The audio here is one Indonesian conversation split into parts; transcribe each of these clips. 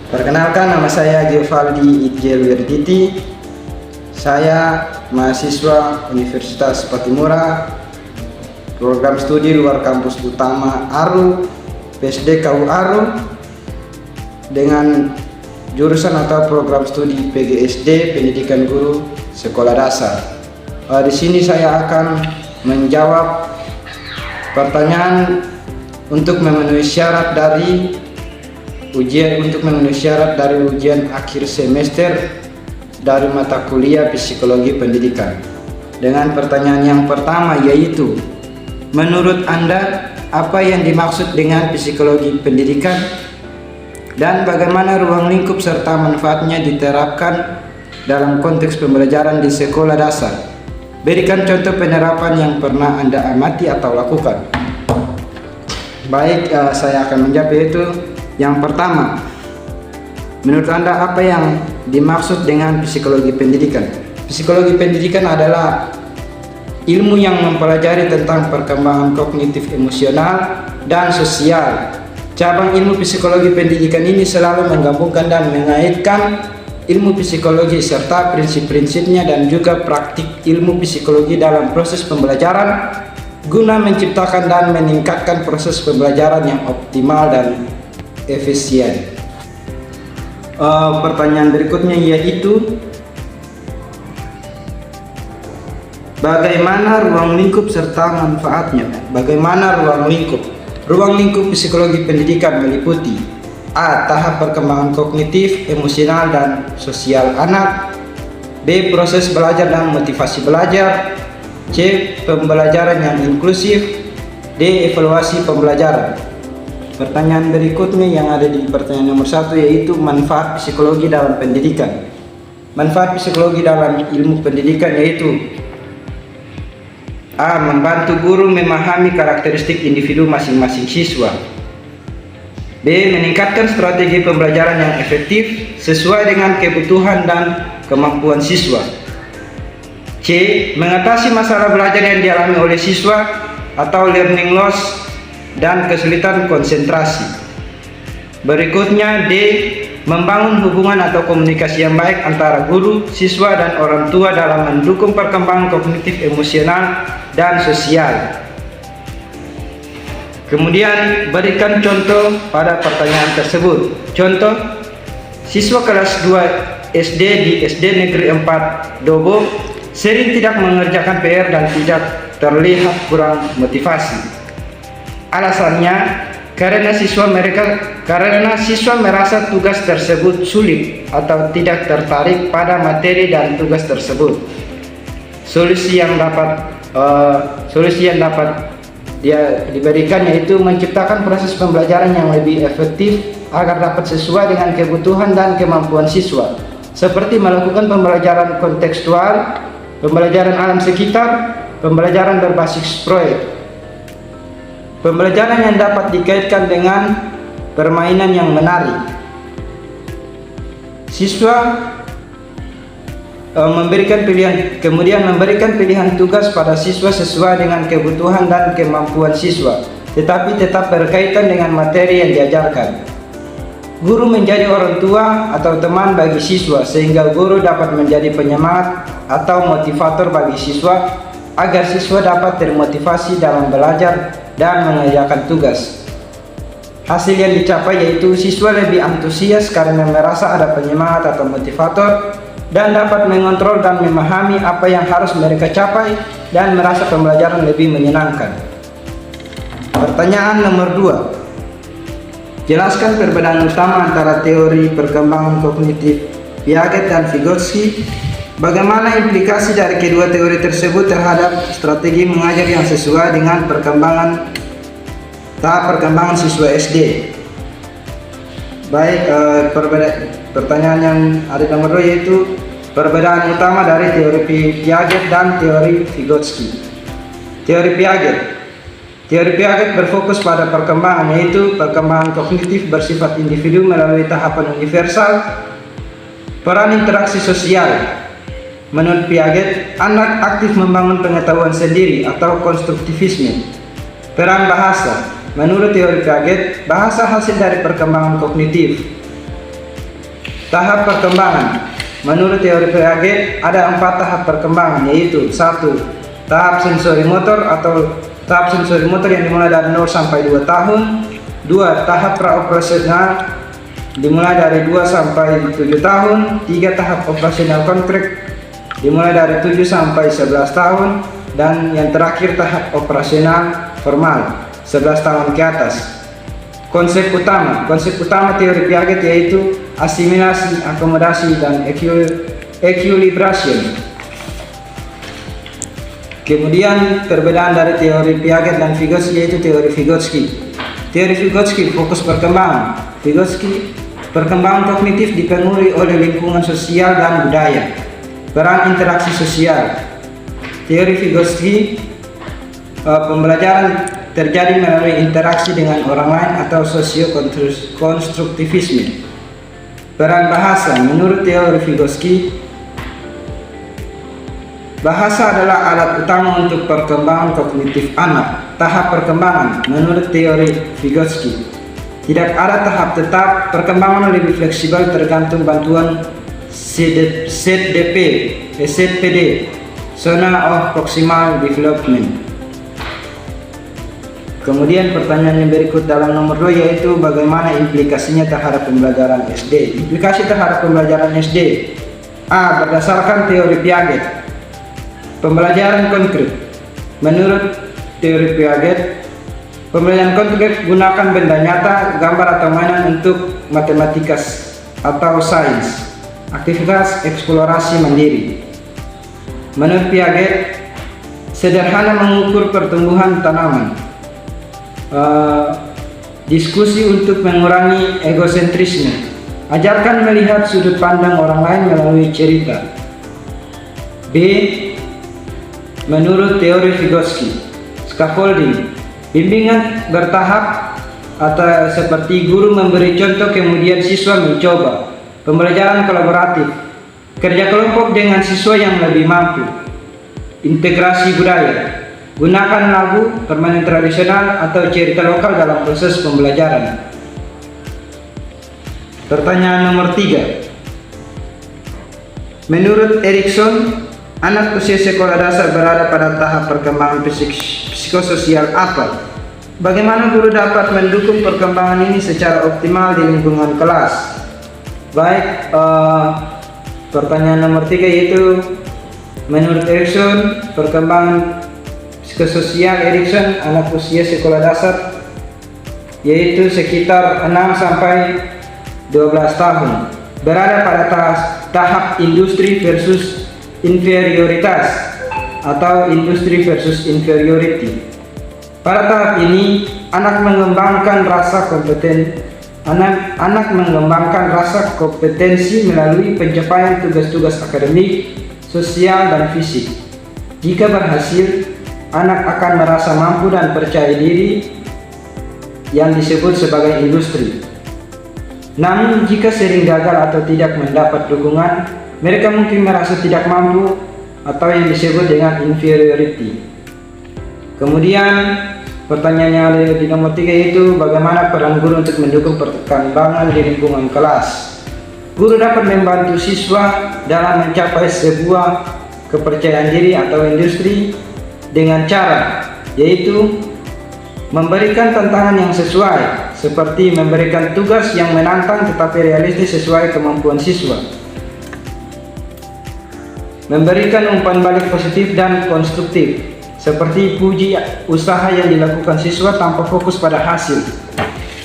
Perkenalkan, nama saya Giovanni Itjel Wirditi. Saya mahasiswa Universitas Patimura, program studi luar kampus utama ARU, PSD KU ARU, dengan jurusan atau program studi PGSD, Pendidikan Guru Sekolah Dasar. Di sini saya akan menjawab pertanyaan untuk memenuhi syarat dari ujian akhir semester dari mata kuliah Psikologi Pendidikan. Dengan pertanyaan yang pertama, yaitu menurut Anda apa yang dimaksud dengan psikologi pendidikan dan bagaimana ruang lingkup serta manfaatnya diterapkan dalam konteks pembelajaran di sekolah dasar? Berikan contoh penerapan yang pernah Anda amati atau lakukan. Baik, saya akan menjawab, yaitu yang pertama, menurut Anda apa yang dimaksud dengan psikologi pendidikan? Psikologi pendidikan adalah ilmu yang mempelajari tentang perkembangan kognitif, emosional, dan sosial. Cabang ilmu psikologi pendidikan ini selalu menggabungkan dan mengaitkan ilmu psikologi serta prinsip-prinsipnya dan juga praktik ilmu psikologi dalam proses pembelajaran guna menciptakan dan meningkatkan proses pembelajaran yang optimal dan efisien. Pertanyaan berikutnya yaitu bagaimana ruang lingkup serta manfaatnya? Bagaimana ruang lingkup? Ruang lingkup psikologi pendidikan meliputi: A. Tahap perkembangan kognitif, emosional, dan sosial anak. B. Proses belajar dan motivasi belajar. C. Pembelajaran yang inklusif. D. Evaluasi pembelajaran. Pertanyaan berikutnya yang ada di pertanyaan nomor 1 yaitu manfaat psikologi dalam pendidikan. Manfaat psikologi dalam ilmu pendidikan yaitu: A. Membantu guru memahami karakteristik individu masing-masing siswa. B. Meningkatkan strategi pembelajaran yang efektif sesuai dengan kebutuhan dan kemampuan siswa. C. Mengatasi masalah belajar yang dialami oleh siswa atau learning loss dan kesulitan konsentrasi. Berikutnya D. Membangun hubungan atau komunikasi yang baik antara guru, siswa, dan orang tua dalam mendukung perkembangan kognitif, emosional, dan sosial. Kemudian berikan contoh pada pertanyaan tersebut. Contoh, siswa kelas 2 SD di SD Negeri 4 Dobo sering tidak mengerjakan PR dan tidak terlihat kurang motivasi. Alasannya karena siswa merasa tugas tersebut sulit atau tidak tertarik pada materi dan tugas tersebut. Solusi yang dapat diberikan yaitu menciptakan proses pembelajaran yang lebih efektif agar dapat sesuai dengan kebutuhan dan kemampuan siswa, seperti melakukan pembelajaran kontekstual, pembelajaran alam sekitar, pembelajaran berbasis proyek. Pembelajaran yang dapat dikaitkan dengan permainan yang menarik. Siswa memberikan pilihan tugas pada siswa sesuai dengan kebutuhan dan kemampuan siswa, tetapi tetap berkaitan dengan materi yang diajarkan. Guru menjadi orang tua atau teman bagi siswa, sehingga guru dapat menjadi penyemangat atau motivator bagi siswa agar siswa dapat termotivasi dalam belajar dan mengerjakan tugas. Hasil yang dicapai yaitu siswa lebih antusias karena merasa ada penyemangat atau motivator dan dapat mengontrol dan memahami apa yang harus mereka capai dan merasa pembelajaran lebih menyenangkan. Pertanyaan nomor 2. Jelaskan perbedaan utama antara teori perkembangan kognitif Piaget dan Vygotsky. Bagaimana implikasi dari kedua teori tersebut terhadap strategi mengajar yang sesuai dengan tahap perkembangan siswa SD? Baik, pertanyaan yang ada nomor 2 yaitu perbedaan utama dari teori Piaget dan teori Vygotsky. Teori Piaget berfokus pada perkembangan, yaitu perkembangan kognitif bersifat individu melalui tahapan universal, peran interaksi sosial. Menurut Piaget, anak aktif membangun pengetahuan sendiri atau konstruktivisme. Peran bahasa. Menurut teori Piaget, bahasa hasil dari perkembangan kognitif. Tahap perkembangan. Menurut teori Piaget ada 4 tahap perkembangan, yaitu 1. Tahap sensori motor atau tahap sensori motor yang dimulai dari 0 sampai 2 tahun. 2. Tahap praoperasional dimulai dari 2 sampai 7 tahun. 3. Tahap operasional konkret dimulai dari 7 sampai 11 tahun. Dan yang terakhir tahap operasional formal 11 tahun ke atas. Konsep utama teori Piaget yaitu asimilasi, akomodasi, dan equilibration. Kemudian perbedaan dari teori Piaget dan Vygotsky yaitu teori Vygotsky. Teori Vygotsky fokus perkembangan. Vygotsky, perkembangan kognitif dipengaruhi oleh lingkungan sosial dan budaya. Peran interaksi sosial. Teori Vygotsky, pembelajaran terjadi melalui interaksi dengan orang lain atau sosio-konstruktivisme. Peran bahasa. Menurut teori Vygotsky, bahasa adalah alat utama untuk perkembangan kognitif anak. Tahap perkembangan. Menurut teori Vygotsky, tidak ada tahap tetap. Perkembangan lebih fleksibel tergantung bantuan ZPD, Zona of Proximal Development. Kemudian pertanyaan yang berikut dalam nomor 2 yaitu bagaimana implikasinya terhadap pembelajaran SD. Implikasi terhadap pembelajaran SD. A. Berdasarkan teori Piaget. Pembelajaran konkret. Menurut teori Piaget, pembelajaran konkret gunakan benda nyata, gambar atau mainan untuk matematika atau sains. Aktivitas eksplorasi mandiri. Menurut Piaget, sederhana mengukur pertumbuhan tanaman. Diskusi untuk mengurangi egosentrisme. Ajarkan melihat sudut pandang orang lain melalui cerita. B. Menurut teori Vygotsky, scaffolding, bimbingan bertahap atau seperti guru memberi contoh kemudian siswa mencoba. Pembelajaran kolaboratif, kerja kelompok dengan siswa yang lebih mampu. Integrasi budaya, gunakan lagu, permainan tradisional, atau cerita lokal dalam proses pembelajaran. Pertanyaan nomor 3. Menurut Erikson, anak usia sekolah dasar berada pada tahap perkembangan psikososial apa? Bagaimana guru dapat mendukung perkembangan ini secara optimal di lingkungan kelas? Baik, pertanyaan nomor 3 yaitu menurut Erikson, perkembangan psikososial Erikson anak usia sekolah dasar yaitu sekitar 6 sampai 12 tahun berada pada tahap industri versus inferioritas atau industri versus inferiority. Pada tahap ini anak mengembangkan rasa kompetensi melalui pencapaian tugas-tugas akademik, sosial, dan fisik. Jika berhasil, anak akan merasa mampu dan percaya diri yang disebut sebagai industri. Namun jika sering gagal atau tidak mendapat dukungan, mereka mungkin merasa tidak mampu atau yang disebut dengan inferiority. Kemudian pertanyaan yang ada di nomor 3 yaitu bagaimana peran guru untuk mendukung perkembangan di lingkungan kelas. Guru dapat membantu siswa dalam mencapai sebuah kepercayaan diri atau industri dengan cara yaitu memberikan tantangan yang sesuai, seperti memberikan tugas yang menantang tetapi realistis sesuai kemampuan siswa, memberikan umpan balik positif dan konstruktif, seperti puji usaha yang dilakukan siswa tanpa fokus pada hasil.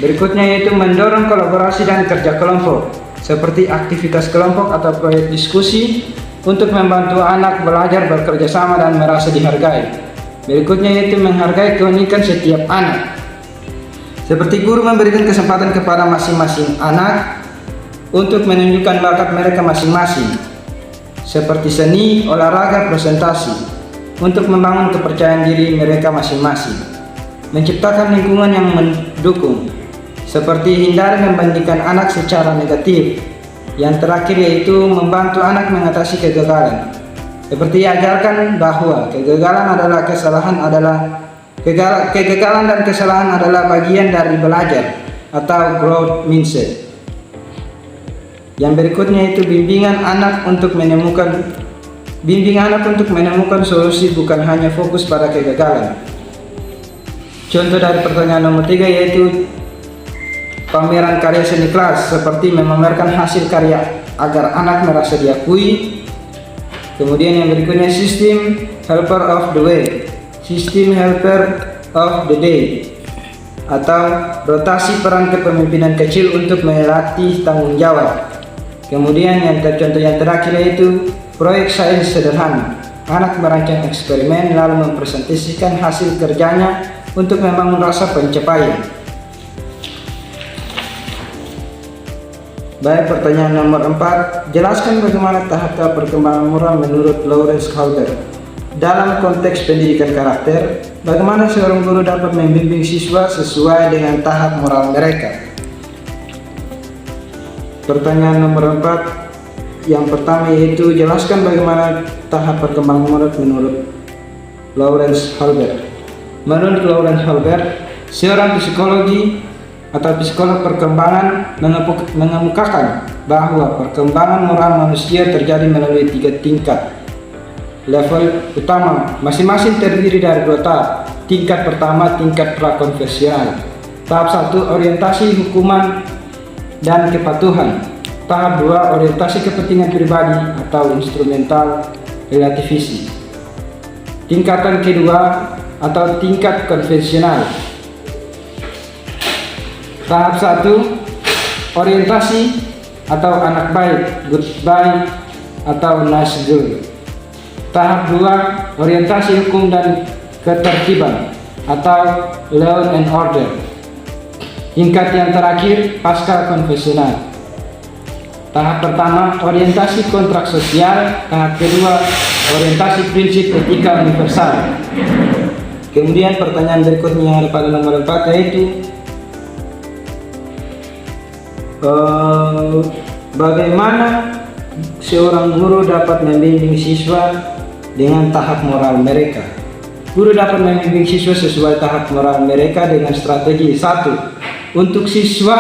Berikutnya yaitu mendorong kolaborasi dan kerja kelompok, seperti aktivitas kelompok atau proyek diskusi untuk membantu anak belajar bekerja sama dan merasa dihargai. Berikutnya yaitu menghargai keunikan setiap anak, seperti guru memberikan kesempatan kepada masing-masing anak untuk menunjukkan bakat mereka masing-masing, seperti seni, olahraga, presentasi, untuk membangun kepercayaan diri mereka masing-masing. Menciptakan lingkungan yang mendukung, seperti hindari membandingkan anak secara negatif. Yang terakhir yaitu membantu anak mengatasi kegagalan, seperti ajarkan bahwa kegagalan dan kesalahan adalah bagian dari belajar atau growth mindset. Yang berikutnya itu bimbingan anak untuk menemukan solusi, bukan hanya fokus pada kegagalan. Contoh dari pertanyaan nomor 3 yaitu pameran karya seni kelas, seperti memamerkan hasil karya agar anak merasa diakui. Kemudian yang berikutnya sistem helper of the day, atau rotasi peran kepemimpinan kecil untuk melatih tanggung jawab. Kemudian yang contoh yang terakhir yaitu proyek sains sederhana. Anak merancang eksperimen lalu mempresentasikan hasil kerjanya untuk membangun rasa pencapaian. Baik, pertanyaan nomor 4. Jelaskan bagaimana tahap-tahap perkembangan moral menurut Lawrence Halber. Dalam konteks pendidikan karakter, bagaimana seorang guru dapat membimbing siswa sesuai dengan tahap moral mereka? Pertanyaan nomor 4 yang pertama yaitu jelaskan bagaimana tahap perkembangan moral menurut Lawrence Halber. Menurut Lawrence Halber, seorang psikolog perkembangan mengemukakan bahwa perkembangan moral manusia terjadi melalui 3 tingkat. Level utama masing-masing terdiri dari 2 tahap. Tingkat pertama, tingkat prakonversional. Tahap 1, orientasi hukuman dan kepatuhan. Tahap 2, orientasi kepentingan pribadi atau instrumental relativisi. Tingkatan kedua atau tingkat konvensional. Tahap 1, orientasi atau anak baik, good boy atau nice girl. Tahap 2, orientasi hukum dan ketertiban atau law and order. Tingkat yang terakhir, pasca konvensional. Tahap pertama, orientasi kontrak sosial. Tahap kedua, orientasi prinsip etika universal. Kemudian pertanyaan berikutnya yang ada pada nomor 4 yaitu bagaimana seorang guru dapat membimbing siswa dengan tahap moral mereka. Guru dapat membimbing siswa sesuai tahap moral mereka dengan strategi. 1. Untuk siswa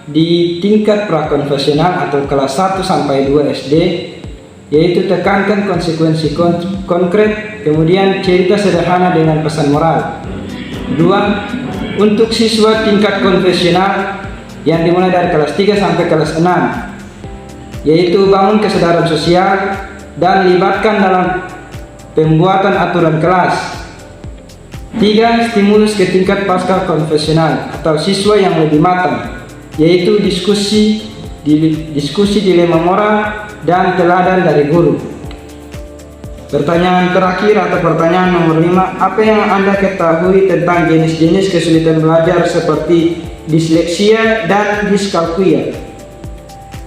di tingkat prakonvensional atau kelas 1 sampai 2 SD, yaitu tekankan konsekuensi konkret, kemudian cerita sederhana dengan pesan moral. 2. Untuk siswa tingkat konvensional yang dimulai dari kelas 3 sampai kelas 6, yaitu bangun kesadaran sosial dan libatkan dalam pembuatan aturan kelas. 3. Stimulus ke tingkat pasca konvensional atau siswa yang lebih matang, yaitu diskusi dilema moral dan teladan dari guru. Pertanyaan terakhir atau pertanyaan nomor 5, apa yang Anda ketahui tentang jenis-jenis kesulitan belajar seperti disleksia dan diskalkulia?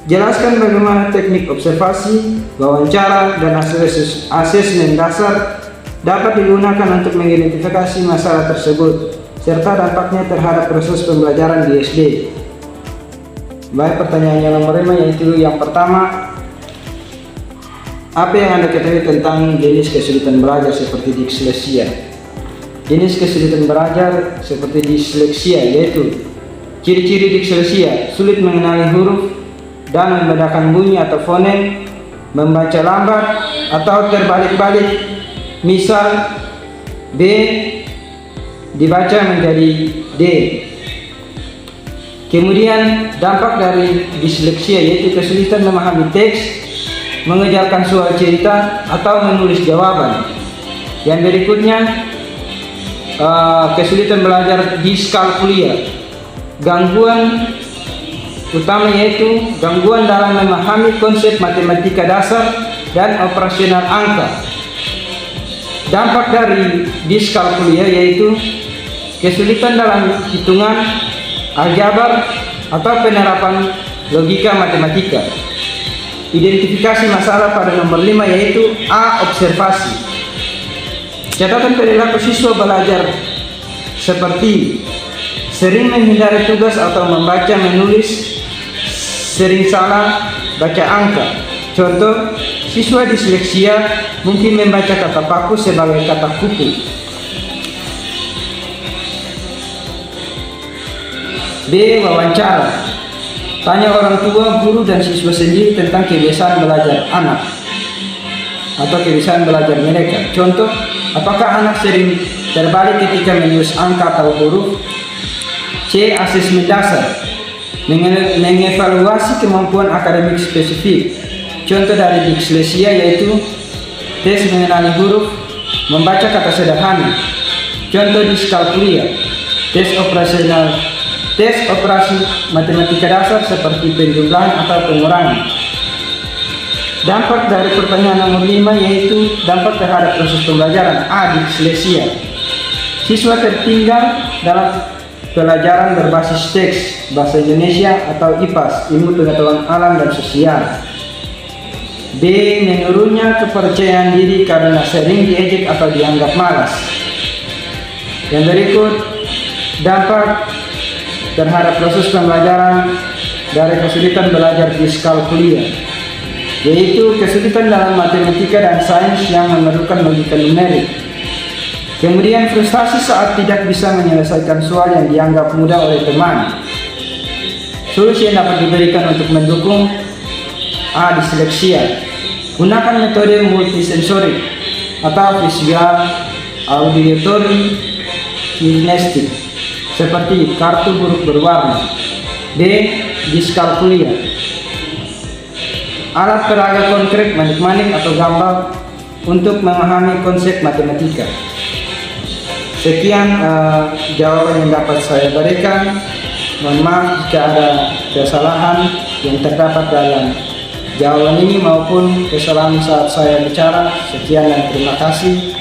Jelaskan bagaimana teknik observasi, wawancara, dan asesmen dasar dapat digunakan untuk mengidentifikasi masalah tersebut, serta dampaknya terhadap proses pembelajaran di SD. Baik, pertanyaan yang nomor 5 yaitu yang pertama, apa yang Anda ketahui tentang jenis kesulitan belajar seperti disleksia? Jenis kesulitan belajar seperti disleksia yaitu ciri-ciri disleksia: sulit mengenali huruf dan membedakan bunyi atau fonem, membaca lambat atau terbalik-balik. Misal B dibaca menjadi D. Kemudian dampak dari disleksia yaitu kesulitan memahami teks, mengejarkan suara cerita atau menulis jawaban. Yang berikutnya kesulitan belajar diskalkulia. Gangguan utama yaitu gangguan dalam memahami konsep matematika dasar dan operasional angka. Dampak dari diskalkulia yaitu kesulitan dalam hitungan, aljabar, atau penerapan logika matematika. Identifikasi masalah pada nomor 5 yaitu A. Observasi. Catatan perilaku siswa belajar seperti sering menghindari tugas atau membaca menulis, sering salah baca angka. Contoh, siswa disleksia mungkin membaca kata paku sebagai kata kupu. B. Wawancara. Tanya orang tua, guru, dan siswa sendiri tentang kebiasaan belajar anak atau kebiasaan belajar mereka. Contoh, apakah anak sering terbalik ketika menulis angka atau huruf? C. Asesmen dasar, mengevaluasi kemampuan akademik spesifik. Contoh dari disleksia yaitu tes mengenali huruf, membaca kata sederhana. Contoh diskalkulia, tes operasi matematika dasar seperti penjumlahan atau pengurangan. Dampak dari pertanyaan nomor 5 yaitu dampak terhadap proses pembelajaran. A. Disleksia, siswa tertinggal dalam pelajaran berbasis teks, bahasa Indonesia atau IPAS, ilmu pengetahuan alam dan sosial. B. Menurunnya kepercayaan diri karena sering diejek atau dianggap malas. Yang berikut dampak terhadap proses pembelajaran dari kesulitan belajar diskalkulia, yaitu kesulitan dalam matematika dan sains yang memerlukan logika numerik. Kemudian frustasi saat tidak bisa menyelesaikan soal yang dianggap mudah oleh teman. Solusi yang dapat diberikan untuk mendukung: A. Disleksia, gunakan metode multisensorik atau visual, auditory, kinestik seperti kartu huruf berwarna. B. Diskalkulia, alat peraga konkret, manik-manik atau gambar untuk memahami konsep matematika. Sekian jawaban yang dapat saya berikan. Mohon maaf jika ada kesalahan yang terdapat dalam jawaban ini maupun kesalahan saat saya bicara. Sekian dan terima kasih.